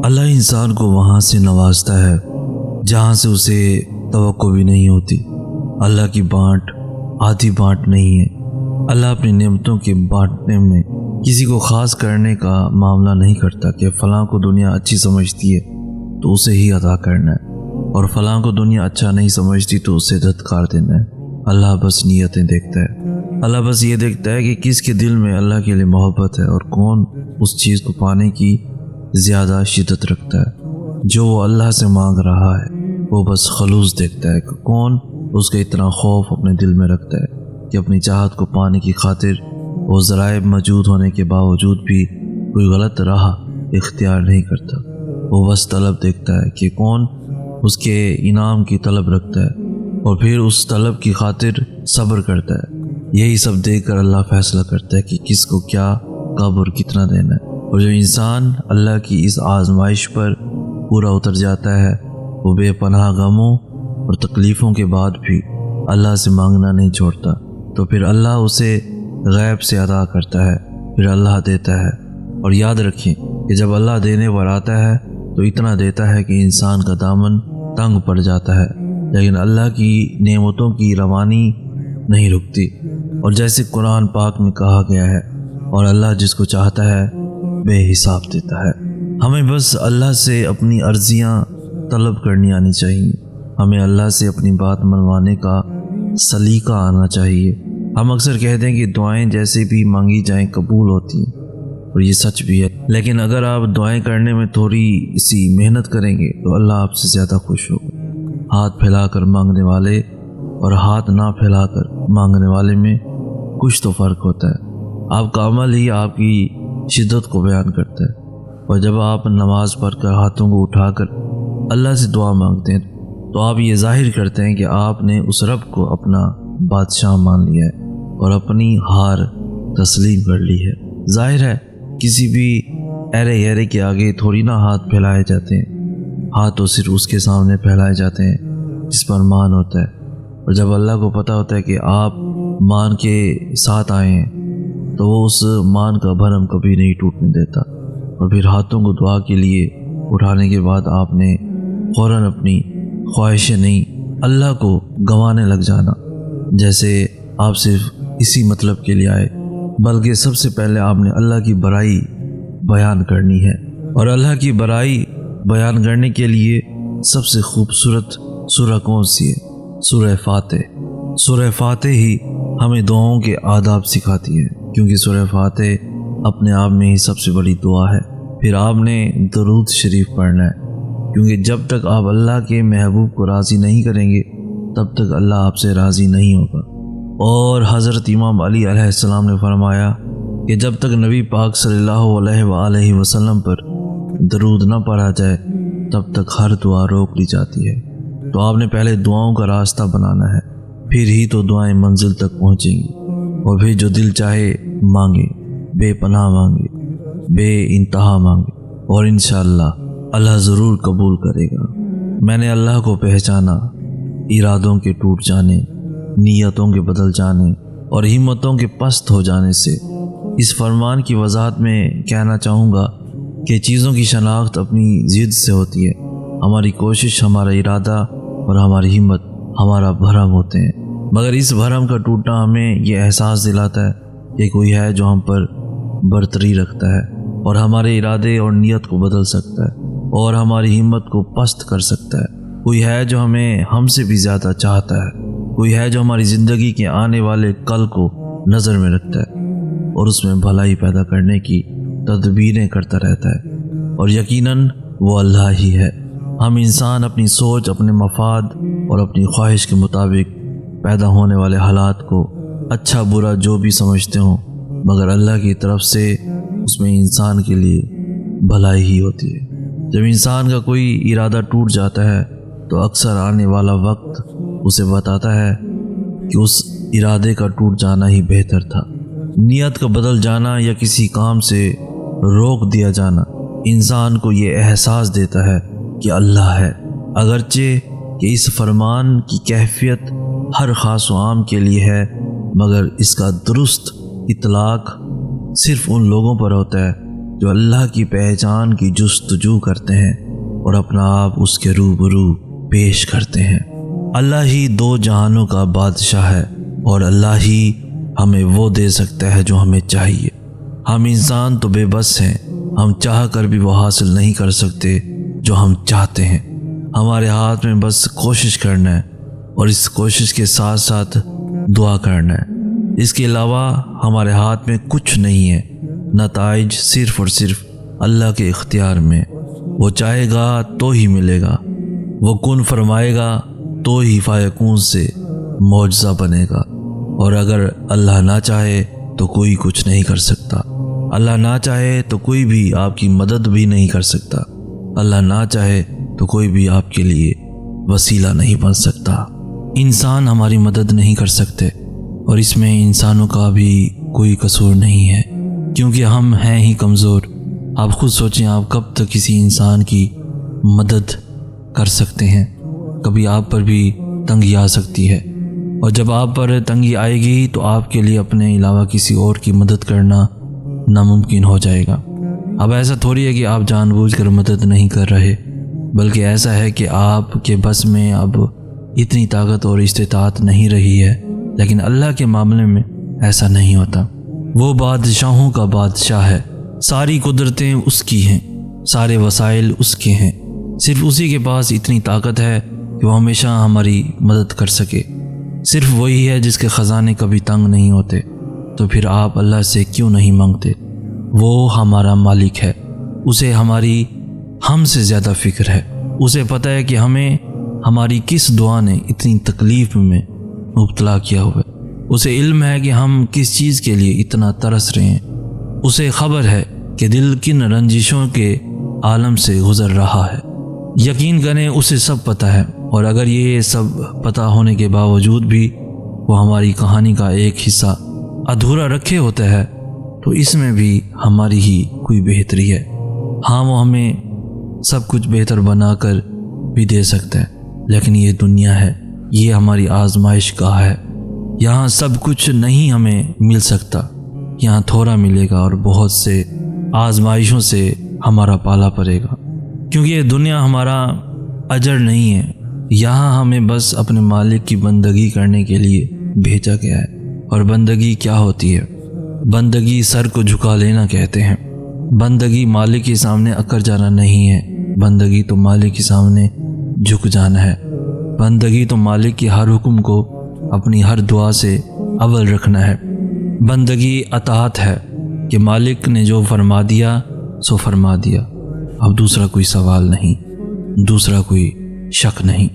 اللہ انسان کو وہاں سے نوازتا ہے جہاں سے اسے توقع بھی نہیں ہوتی۔ اللہ کی بانٹ آدھی بانٹ نہیں ہے۔ اللہ اپنی نعمتوں کے بانٹنے میں کسی کو خاص کرنے کا معاملہ نہیں کرتا کہ فلاں کو دنیا اچھی سمجھتی ہے تو اسے ہی عطا کرنا ہے، اور فلاں کو دنیا اچھا نہیں سمجھتی تو اسے دھتکار دینا ہے۔ اللہ بس نیتیں دیکھتا ہے۔ اللہ بس یہ دیکھتا ہے کہ کس کے دل میں اللہ کے لیے محبت ہے اور کون اس چیز کو پانے کی زیادہ شدت رکھتا ہے جو وہ اللہ سے مانگ رہا ہے۔ وہ بس خلوص دیکھتا ہے کہ کون اس کا اتنا خوف اپنے دل میں رکھتا ہے کہ اپنی چاہت کو پانے کی خاطر وہ ذرائع موجود ہونے کے باوجود بھی کوئی غلط راہ اختیار نہیں کرتا۔ وہ بس طلب دیکھتا ہے کہ کون اس کے انعام کی طلب رکھتا ہے اور پھر اس طلب کی خاطر صبر کرتا ہے۔ یہی سب دیکھ کر اللہ فیصلہ کرتا ہے کہ کس کو کیا کب اور کتنا دینا ہے۔ اور جو انسان اللہ کی اس آزمائش پر پورا اتر جاتا ہے وہ بے پناہ غموں اور تکلیفوں کے بعد بھی اللہ سے مانگنا نہیں چھوڑتا، تو پھر اللہ اسے غیب سے عطا کرتا ہے، پھر اللہ دیتا ہے۔ اور یاد رکھیں کہ جب اللہ دینے پر آتا ہے تو اتنا دیتا ہے کہ انسان کا دامن تنگ پڑ جاتا ہے، لیکن اللہ کی نعمتوں کی روانی نہیں رکتی۔ اور جیسے قرآن پاک میں کہا گیا ہے، اور اللہ جس کو چاہتا ہے بے حساب دیتا ہے۔ ہمیں بس اللہ سے اپنی عرضیاں طلب کرنی آنی چاہیے۔ ہمیں اللہ سے اپنی بات منوانے کا سلیقہ آنا چاہیے۔ ہم اکثر کہتے ہیں کہ دعائیں جیسے بھی مانگی جائیں قبول ہوتی ہیں، اور یہ سچ بھی ہے، لیکن اگر آپ دعائیں کرنے میں تھوڑی سی محنت کریں گے تو اللہ آپ سے زیادہ خوش ہوگا۔ ہاتھ پھیلا کر مانگنے والے اور ہاتھ نہ پھیلا کر مانگنے والے میں کچھ تو فرق ہوتا ہے۔ آپ کا عمل ہی آپ کی شدت کو بیان کرتا ہے، اور جب آپ نماز پڑھ کر ہاتھوں کو اٹھا کر اللہ سے دعا مانگتے ہیں تو آپ یہ ظاہر کرتے ہیں کہ آپ نے اس رب کو اپنا بادشاہ مان لیا ہے اور اپنی ہار تسلیم کر لی ہے۔ ظاہر ہے کسی بھی ایرے کے آگے تھوڑی نہ ہاتھ پھیلائے جاتے ہیں، ہاتھ تو صرف اس کے سامنے پھیلائے جاتے ہیں جس پر مان ہوتا ہے۔ اور جب اللہ کو پتہ ہوتا ہے کہ آپ مان کے ساتھ آئے ہیں تو وہ اس مان کا بھرم کبھی نہیں ٹوٹنے دیتا۔ اور پھر ہاتھوں کو دعا کے لیے اٹھانے کے بعد آپ نے فوراً اپنی خواہشیں نہیں اللہ کو گنوانے لگ جانا، جیسے آپ صرف اسی مطلب کے لیے آئے، بلکہ سب سے پہلے آپ نے اللہ کی برائی بیان کرنی ہے۔ اور اللہ کی برائی بیان کرنے کے لیے سب سے خوبصورت سورہ کون سی ہے؟ سورہ فاتح۔ سورہ فاتح ہی ہمیں دعاؤں کے آداب سکھاتی ہے، کیونکہ سورہ فاتح اپنے آپ میں ہی سب سے بڑی دعا ہے۔ پھر آپ نے درود شریف پڑھنا ہے، کیونکہ جب تک آپ اللہ کے محبوب کو راضی نہیں کریں گے تب تک اللہ آپ سے راضی نہیں ہوگا۔ اور حضرت امام علی علیہ السلام نے فرمایا کہ جب تک نبی پاک صلی اللہ علیہ وآلہ وسلم پر درود نہ پڑھا جائے تب تک ہر دعا روک لی جاتی ہے۔ تو آپ نے پہلے دعاؤں کا راستہ بنانا ہے، پھر ہی تو دعائیں منزل تک پہنچیں گی۔ اور پھر جو دل چاہے مانگے، بے پناہ مانگے، بے انتہا مانگے، اور انشاءاللہ اللہ ضرور قبول کرے گا۔ میں نے اللہ کو پہچانا ارادوں کے ٹوٹ جانے، نیتوں کے بدل جانے اور ہمتوں کے پست ہو جانے سے۔ اس فرمان کی وضاحت میں کہنا چاہوں گا کہ چیزوں کی شناخت اپنی ضد سے ہوتی ہے۔ ہماری کوشش، ہمارا ارادہ اور ہماری ہمت ہمارا بھرم ہوتے ہیں، مگر اس بھرم کا ٹوٹنا ہمیں یہ احساس دلاتا ہے کہ کوئی ہے جو ہم پر برتری رکھتا ہے اور ہمارے ارادے اور نیت کو بدل سکتا ہے اور ہماری ہمت کو پست کر سکتا ہے۔ کوئی ہے جو ہمیں ہم سے بھی زیادہ چاہتا ہے، کوئی ہے جو ہماری زندگی کے آنے والے کل کو نظر میں رکھتا ہے اور اس میں بھلائی پیدا کرنے کی تدبیریں کرتا رہتا ہے، اور یقیناً وہ اللہ ہی ہے۔ ہم انسان اپنی سوچ، اپنے مفاد اور اپنی خواہش کے مطابق پیدا ہونے والے حالات کو اچھا برا جو بھی سمجھتے ہوں، مگر اللہ کی طرف سے اس میں انسان کے لیے بھلائی ہی ہوتی ہے۔ جب انسان کا کوئی ارادہ ٹوٹ جاتا ہے تو اکثر آنے والا وقت اسے بتاتا ہے کہ اس ارادے کا ٹوٹ جانا ہی بہتر تھا۔ نیت کا بدل جانا یا کسی کام سے روک دیا جانا انسان کو یہ احساس دیتا ہے کہ اللہ ہے، اگرچہ کہ اس فرمان کی کیفیت ہر خاص و عام کے لیے ہے، مگر اس کا درست اطلاق صرف ان لوگوں پر ہوتا ہے جو اللہ کی پہچان کی جستجو کرتے ہیں اور اپنا آپ اس کے روبرو پیش کرتے ہیں۔ اللہ ہی دو جہانوں کا بادشاہ ہے اور اللہ ہی ہمیں وہ دے سکتا ہے جو ہمیں چاہیے۔ ہم انسان تو بے بس ہیں، ہم چاہ کر بھی وہ حاصل نہیں کر سکتے جو ہم چاہتے ہیں۔ ہمارے ہاتھ میں بس کوشش کرنا ہے اور اس کوشش کے ساتھ ساتھ دعا کرنا ہے۔ اس کے علاوہ ہمارے ہاتھ میں کچھ نہیں ہے۔ نتائج صرف اور صرف اللہ کے اختیار میں۔ وہ چاہے گا تو ہی ملے گا، وہ کن فرمائے گا تو ہی فیکون سے معجزہ بنے گا، اور اگر اللہ نہ چاہے تو کوئی کچھ نہیں کر سکتا۔ اللہ نہ چاہے تو کوئی بھی آپ کی مدد بھی نہیں کر سکتا۔ اللہ نہ چاہے تو کوئی بھی آپ کے لیے وسیلہ نہیں بن سکتا۔ انسان ہماری مدد نہیں کر سکتے، اور اس میں انسانوں کا بھی کوئی قصور نہیں ہے، کیونکہ ہم ہیں ہی کمزور۔ آپ خود سوچیں، آپ کب تک کسی انسان کی مدد کر سکتے ہیں؟ کبھی آپ پر بھی تنگی آ سکتی ہے، اور جب آپ پر تنگی آئے گی تو آپ کے لیے اپنے علاوہ کسی اور کی مدد کرنا ناممکن ہو جائے گا۔ اب ایسا تھوڑی ہے کہ آپ جان بوجھ کر مدد نہیں کر رہے، بلکہ ایسا ہے کہ آپ کے بس میں اب اتنی طاقت اور استطاعت نہیں رہی ہے، لیکن اللہ کے معاملے میں ایسا نہیں ہوتا۔ وہ بادشاہوں کا بادشاہ ہے، ساری قدرتیں اس کی ہیں، سارے وسائل اس کے ہیں، صرف اسی کے پاس اتنی طاقت ہے کہ وہ ہمیشہ ہماری مدد کر سکے۔ صرف وہی ہے جس کے خزانے کبھی تنگ نہیں ہوتے، تو پھر آپ اللہ سے کیوں نہیں مانگتے؟ وہ ہمارا مالک ہے، اسے ہم سے زیادہ فکر ہے۔ اسے پتہ ہے کہ ہمیں ہماری کس دعا نے اتنی تکلیف میں مبتلا کیا ہوا ہے۔ اسے علم ہے کہ ہم کس چیز کے لیے اتنا ترس رہے ہیں۔ اسے خبر ہے کہ دل کن رنجشوں کے عالم سے گزر رہا ہے۔ یقین کریں اسے سب پتہ ہے، اور اگر یہ سب پتہ ہونے کے باوجود بھی وہ ہماری کہانی کا ایک حصہ ادھورا رکھے ہوتا ہے تو اس میں بھی ہماری ہی کوئی بہتری ہے۔ ہاں، وہ ہمیں سب کچھ بہتر بنا کر بھی دے سکتا ہے، لیکن یہ دنیا ہے، یہ ہماری آزمائش گاہ ہے۔ یہاں سب کچھ نہیں ہمیں مل سکتا، یہاں تھوڑا ملے گا اور بہت سے آزمائشوں سے ہمارا پالا پڑے گا، کیونکہ یہ دنیا ہمارا اجر نہیں ہے۔ یہاں ہمیں بس اپنے مالک کی بندگی کرنے کے لیے بھیجا گیا ہے۔ اور بندگی کیا ہوتی ہے؟ بندگی سر کو جھکا لینا کہتے ہیں۔ بندگی مالک کے سامنے اکڑ جانا نہیں ہے، بندگی تو مالک کے سامنے جھک جانا ہے۔ بندگی تو مالک کے ہر حکم کو اپنی ہر دعا سے اول رکھنا ہے۔ بندگی اطاعت ہے کہ مالک نے جو فرما دیا سو فرما دیا، اب دوسرا کوئی سوال نہیں، دوسرا کوئی شک نہیں۔